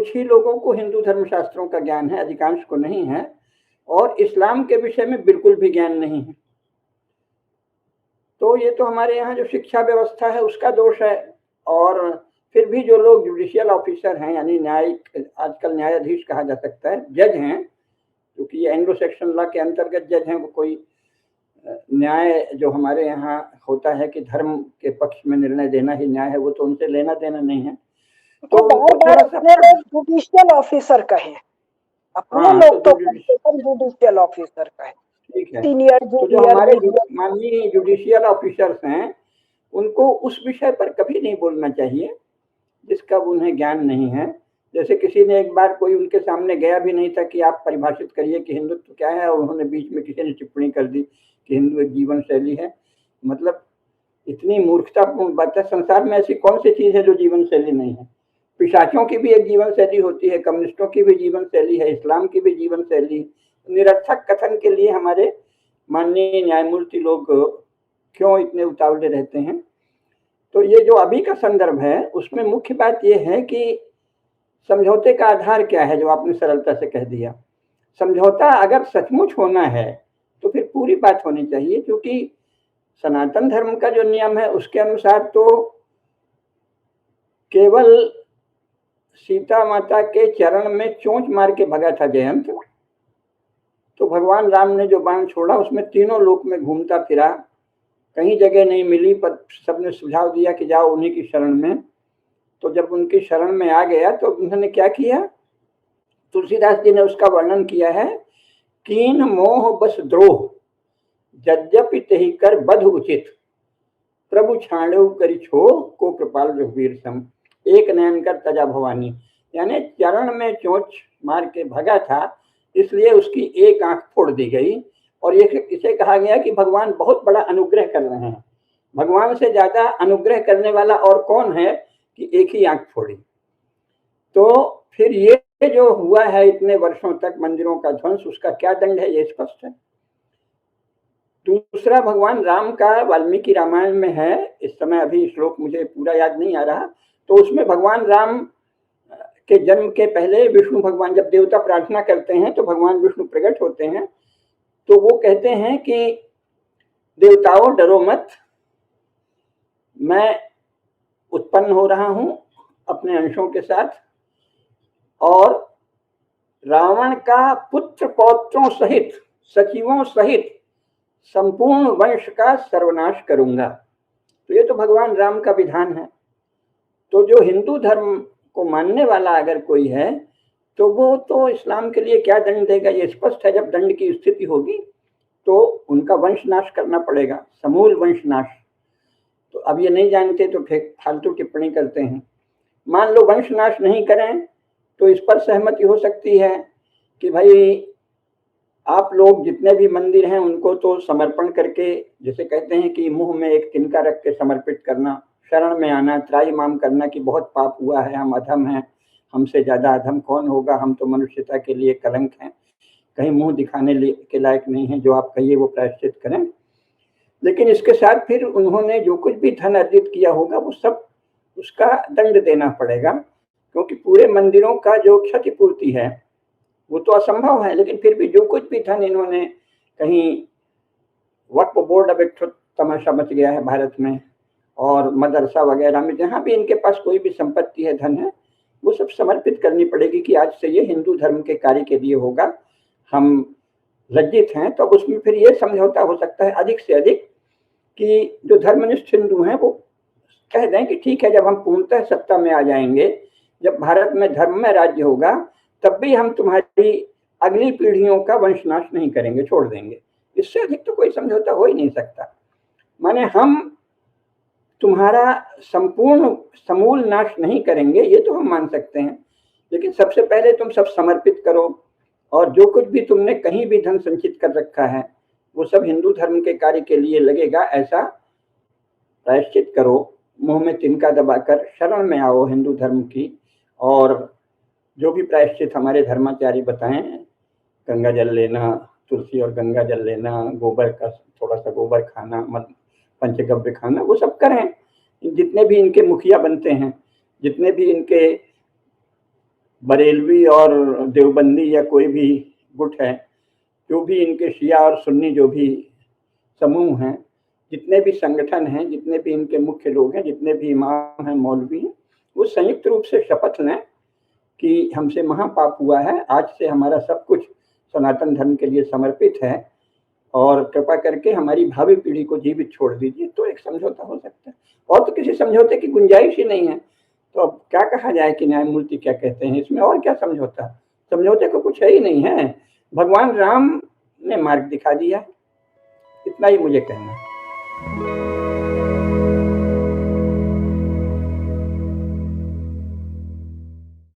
कुछ ही लोगों को हिंदू धर्मशास्त्रों का ज्ञान है, अधिकांश को नहीं है, और इस्लाम के विषय में बिल्कुल भी ज्ञान नहीं है। तो ये तो हमारे यहाँ जो शिक्षा व्यवस्था है उसका दोष है। और फिर भी जो लोग जुडिशियल ऑफिसर हैं, यानी न्यायिक, आजकल न्यायाधीश कहा जा सकता है, जज हैं, क्योंकि ये एंग्लो सेक्शन लॉ के अंतर्गत जज हैं, वो कोई न्याय जो हमारे यहाँ होता है कि धर्म के पक्ष में निर्णय देना ही न्याय है, वो तो उनसे लेना देना नहीं है। तो बार-बार अपने लोग जुडिशियल ऑफिसर कहे, अपने लोग तो जुडिशियल ऑफिसर कहे। ठीक है, सीनियर तो जो हमारे माननीय जुडिशियल ऑफिसर्स हैं उनको उस विषय पर कभी नहीं बोलना चाहिए जिसका उन्हें ज्ञान नहीं है। जैसे किसी ने एक बार, कोई उनके सामने गया भी नहीं था कि आप परिभाषित करिए कि हिंदुत्व क्या है, और उन्होंने बीच में किसी ने टिप्पणी कर दी कि हिंदू एक जीवन शैली है। मतलब इतनी मूर्खतापूर्ण बात है। संसार में ऐसी कौन सी चीज है जो जीवन शैली नहीं है? पिशाचों की भी एक जीवन शैली होती है, कम्युनिस्टों की भी जीवन शैली है, इस्लाम की भी जीवन शैली। निरर्थक कथन के लिए हमारे माननीय न्यायमूर्ति लोग क्यों इतने उतावले रहते हैं? तो ये जो अभी का संदर्भ है उसमें मुख्य बात यह है कि समझौते का आधार क्या है, जो आपने सरलता से कह दिया। समझौता अगर सचमुच होना है तो फिर पूरी बात होनी चाहिए, क्योंकि सनातन धर्म का जो नियम है उसके अनुसार तो केवल सीता माता के चरण में चोंच मार के भगा था जयंत। तो भगवान राम ने जो बाण छोड़ा उसमें तीनों लोक में घूमता फिरा, कहीं जगह नहीं मिली, पर सबने सुझाव दिया कि जाओ उन्हीं की शरण में। तो जब उनकी शरण में आ गया तो उन्होंने क्या किया? तुलसीदास जी ने उसका वर्णन किया है, कीन मोह बस द्रोह यद्यपि तेहि कर बध उचित, प्रभु छाड़ो करि छो को कृपाल रघुवीर सम, एक नयन कर तजा भवानी। यानी चरण में चोंच मार के भगा था, इसलिए उसकी एक आंख फोड़ दी गई। और ये इसे कहा गया कि भगवान बहुत बड़ा अनुग्रह कर रहे हैं। भगवान से ज्यादा अनुग्रह करने वाला और कौन है कि एक ही आंख फोड़ी। तो फिर ये जो हुआ है इतने वर्षों तक मंदिरों का ध्वंस, उसका क्या दंड है ये स्पष्ट है। दूसरा, भगवान राम का वाल्मीकि रामायण में है, इस समय अभी श्लोक मुझे पूरा याद नहीं आ रहा, तो उसमें भगवान राम के जन्म के पहले विष्णु भगवान जब देवता प्रार्थना करते हैं तो भगवान विष्णु प्रकट होते हैं। तो वो कहते हैं कि देवताओं डरो मत, मैं उत्पन्न हो रहा हूं अपने अंशों के साथ, और रावण का पुत्र पौत्रों सहित, सचिवों सहित संपूर्ण वंश का सर्वनाश करूंगा। तो ये तो भगवान राम का विधान है। तो जो हिंदू धर्म को मानने वाला अगर कोई है तो वो तो इस्लाम के लिए क्या दंड देगा ये स्पष्ट है। जब दंड की स्थिति होगी तो उनका वंश नाश करना पड़ेगा, समूल वंश नाश। तो अब ये नहीं जानते तो फिर फालतू टिप्पणी करते हैं। मान लो वंश नाश नहीं करें तो इस पर सहमति हो सकती है कि भाई आप लोग जितने भी मंदिर हैं उनको तो समर्पण करके, जैसे कहते हैं कि मुंह में एक तिनका रख के समर्पित करना, शरण में आना, त्राहिमाम करना कि बहुत पाप हुआ है, हम अधम हैं, हमसे ज्यादा अधम कौन होगा, हम तो मनुष्यता के लिए कलंक हैं, कहीं मुंह दिखाने के लायक नहीं है, जो आप कहिए वो प्रायश्चित करें। लेकिन इसके साथ फिर उन्होंने जो कुछ भी धन अर्जित किया होगा वो सब उसका दंड देना पड़ेगा, क्योंकि पूरे मंदिरों का जो क्षतिपूर्ति है वो तो असंभव है। लेकिन फिर भी जो कुछ भी धन इन्होंने, कहीं वक्फ बोर्ड, अब एक तमाशा मच गया है भारत में, और मदरसा वगैरह में जहाँ भी इनके पास कोई भी संपत्ति है, धन है, वो सब समर्पित करनी पड़ेगी कि आज से ये हिंदू धर्म के कार्य के लिए होगा, हम लज्जित हैं। तो उसमें फिर ये समझौता हो सकता है अधिक से अधिक कि जो धर्मनिष्ठ हिंदू हैं वो कह दें कि ठीक है, जब हम पूर्णतः सत्ता में आ जाएंगे, जब भारत में धर्म में राज्य होगा, तब भी हम तुम्हारी अगली पीढ़ियों का वंशनाश नहीं करेंगे, छोड़ देंगे। इससे अधिक तो कोई समझौता हो ही नहीं सकता। माने हम तुम्हारा संपूर्ण समूल नाश नहीं करेंगे, ये तो हम मान सकते हैं, लेकिन सबसे पहले तुम सब समर्पित करो, और जो कुछ भी तुमने कहीं भी धन संचित कर रखा है वो सब हिंदू धर्म के कार्य के लिए लगेगा, ऐसा प्रायश्चित करो, मुंह में तिनका दबाकर शरण में आओ हिंदू धर्म की। और जो भी प्रायश्चित हमारे धर्माचार्य बताएं, गंगा जल लेना, तुलसी और गंगा जल लेना, गोबर का थोड़ा सा गोबर खाना, पंचगव्य खाना, वो सब करें। जितने भी इनके मुखिया बनते हैं, जितने भी इनके बरेलवी और देवबंदी या कोई भी गुट है, जो भी इनके शिया और सुन्नी जो भी समूह हैं, जितने भी संगठन हैं, जितने भी इनके मुख्य लोग हैं, जितने भी इमाम हैं, मौलवी हैं, वो संयुक्त रूप से शपथ लें कि हमसे महापाप हुआ है, आज से हमारा सब कुछ सनातन धर्म के लिए समर्पित है और कृपा करके हमारी भावी पीढ़ी को जीवित छोड़ दीजिए, तो एक समझौता हो सकता है। और तो किसी समझौते की गुंजाइश ही नहीं है। तो अब क्या कहा जाए कि न्यायमूर्ति क्या कहते हैं इसमें, और क्या समझौता? समझौते को कुछ है ही नहीं है। भगवान राम ने मार्ग दिखा दिया, इतना ही मुझे कहना है।